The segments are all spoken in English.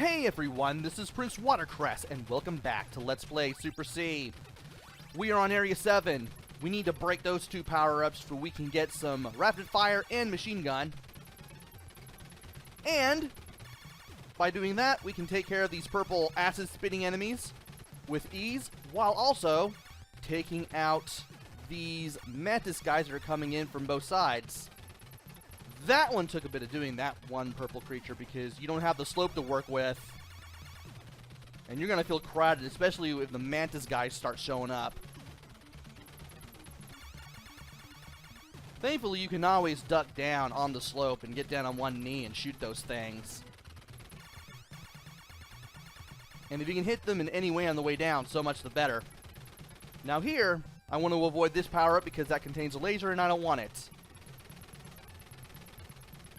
Hey everyone, this is PrinceWatercress, and welcome back to Let's Play Super C. We are on Area 7. We need to break those two power-ups so we can get some rapid fire and machine gun. And by doing that, we can take care of these purple acid-spitting enemies with ease, while also taking out these mantis guys that are coming in from both sides. That one took a bit of doing, that one purple creature, because you don't have the slope to work with. And you're going to feel crowded, especially if the mantis guys start showing up. Thankfully, you can always duck down on the slope and get down on one knee and shoot those things. And if you can hit them in any way on the way down, so much the better. Now here, I want to avoid this power-up because that contains a laser and I don't want it.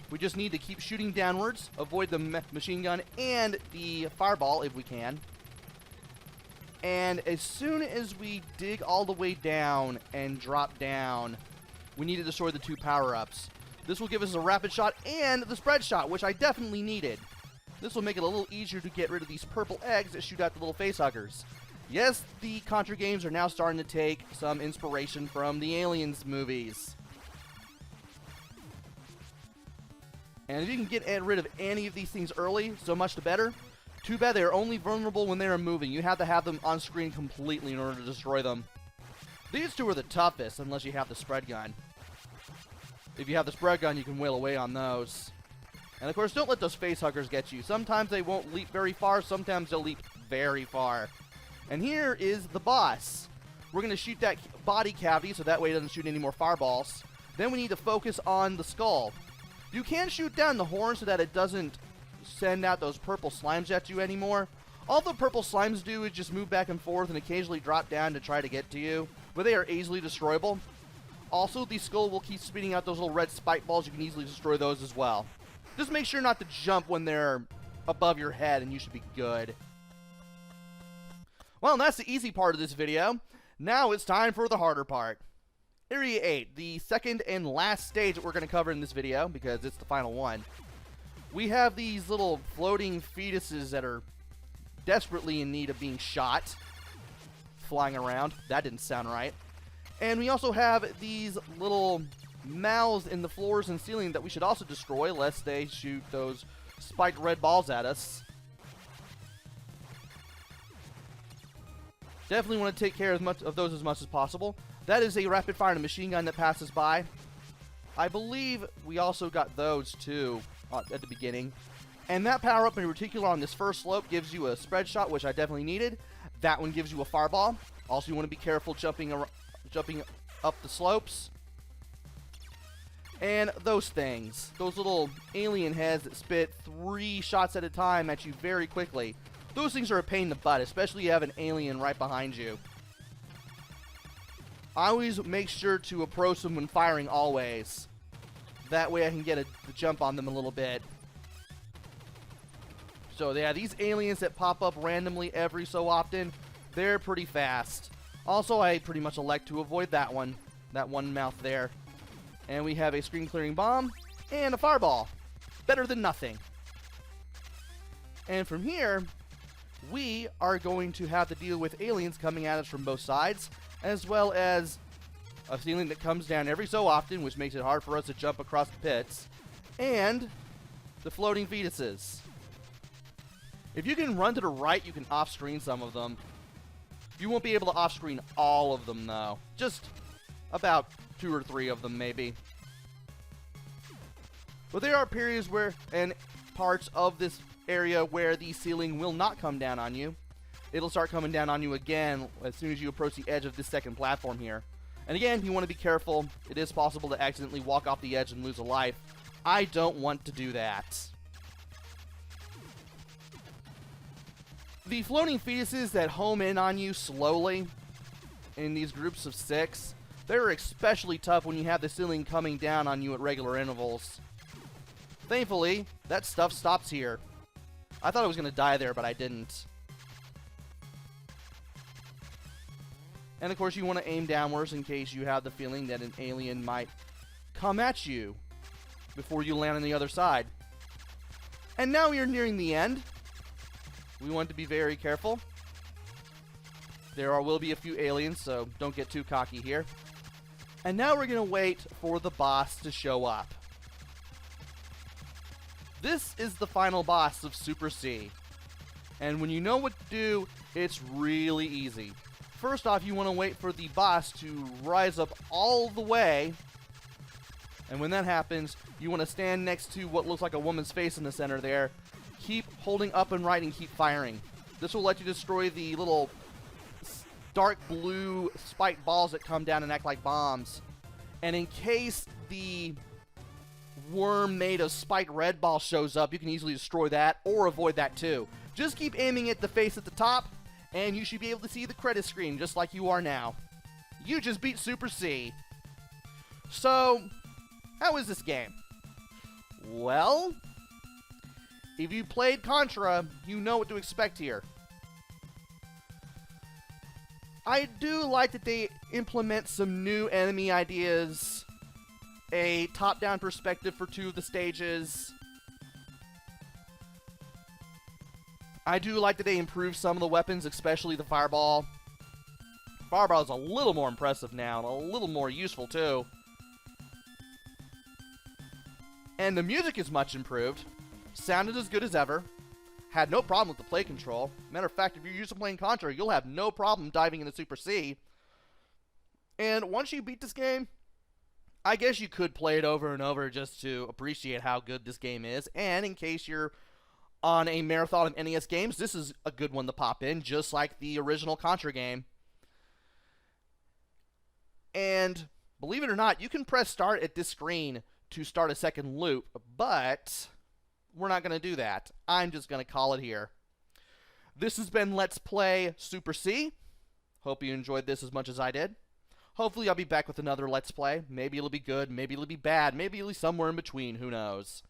We just need to keep shooting downwards, avoid the machine gun and the fireball if we can. And as soon as we dig all the way down and drop down, we need to destroy the two power-ups. This will give us a rapid shot and the spread shot, which I definitely needed. This will make it a little easier to get rid of these purple eggs that shoot out the little facehuggers. Yes, the Contra games are now starting to take some inspiration from the Aliens movies. And if you can get rid of any of these things early, so much the better. Too bad they are only vulnerable when they are moving. You have to have them on screen completely in order to destroy them. These two are the toughest unless you have the spread gun. If you have the spread gun, you can wail away on those. And of course, don't let those facehuggers get you. Sometimes they won't leap very far, sometimes they'll leap very far. And here is the boss. We're going to shoot that body cavity so that way it doesn't shoot any more fireballs. Then we need to focus on the skull. You can shoot down the horn so that it doesn't send out those purple slimes at you anymore. All the purple slimes do is just move back and forth and occasionally drop down to try to get to you, but they are easily destroyable. Also, the skull will keep spitting out those little red spike balls. You can easily destroy those as well. Just make sure not to jump when they're above your head and you should be good. Well, that's the easy part of this video. Now it's time for the harder part. Area 8, the second and last stage that we're going to cover in this video, because it's the final one. We have these little floating fetuses that are desperately in need of being shot. Flying around. That didn't sound right. And we also have these little mouths in the floors and ceiling that we should also destroy, lest they shoot those spiked red balls at us. Definitely want to take care of those as much as possible. That is a rapid fire and a machine gun that passes by. I believe we also got those too at the beginning. And that power up in particular on this first slope gives you a spread shot, which I definitely needed. That one gives you a fireball. Also, you want to be careful jumping up the slopes. And those things, those little alien heads that spit 3 shots at a time at you very quickly. Those things are a pain in the butt, especially if you have an alien right behind you. I always make sure to approach them when firing always. That way I can get a jump on them a little bit. So yeah, these aliens that pop up randomly every so often, they're pretty fast. Also, I pretty much elect to avoid that one mouth there. And we have a screen clearing bomb and a fireball. Better than nothing. And from here, we are going to have to deal with aliens coming at us from both sides, as well as a ceiling that comes down every so often, which makes it hard for us to jump across the pits, and the floating fetuses. If you can run to the right, you can off-screen some of them. You won't be able to off-screen all of them, though. Just about 2 or 3 of them, maybe. But there are periods where, and parts of this area where the ceiling will not come down on you. It'll start coming down on you again as soon as you approach the edge of this second platform here. And again, you want to be careful. It is possible to accidentally walk off the edge and lose a life. I don't want to do that. The floating fetuses that home in on you slowly in these groups of 6, they're especially tough when you have the ceiling coming down on you at regular intervals. Thankfully, that stuff stops here. I thought I was going to die there, but I didn't. And of course, you want to aim downwards in case you have the feeling that an alien might come at you before you land on the other side. And now we are nearing the end. We want to be very careful. Will be a few aliens, so don't get too cocky here. And now we're going to wait for the boss to show up. This is the final boss of Super C. And when you know what to do, it's really easy. First off, you want to wait for the boss to rise up all the way. And when that happens, you want to stand next to what looks like a woman's face in the center there. Keep holding up and right and keep firing. This will let you destroy the little dark blue spiked balls that come down and act like bombs. And in case the worm made of spiked red ball shows up, you can easily destroy that or avoid that too. Just keep aiming at the face at the top, and you should be able to see the credit screen just like you are now. You just beat Super C. So, how is this game? Well, if you played Contra, you know what to expect here. I do like that they implement some new enemy ideas, a top-down perspective for 2 of the stages. I do like that they improve some of the weapons, especially the fireball. Fireball is a little more impressive now, and a little more useful too. And the music is much improved. Sounded as good as ever. Had no problem with the play control. Matter of fact, if you're used to playing Contra, you'll have no problem diving into Super C. And once you beat this game, I guess you could play it over and over just to appreciate how good this game is. And in case you're on a marathon of NES games, this is a good one to pop in, just like the original Contra game. And believe it or not, you can press start at this screen to start a second loop, but we're not going to do that. I'm just going to call it here. This has been Let's Play Super C. Hope you enjoyed this as much as I did. Hopefully I'll be back with another Let's Play. Maybe it'll be good, maybe it'll be bad, maybe it'll be somewhere in between, who knows.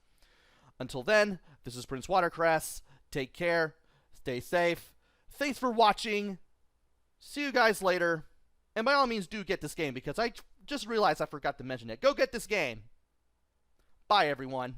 Until then, this is PrinceWatercress. Take care, stay safe. Thanks for watching. See you guys later. And by all means, do get this game, because I just realized I forgot to mention it. Go get this game. Bye, everyone.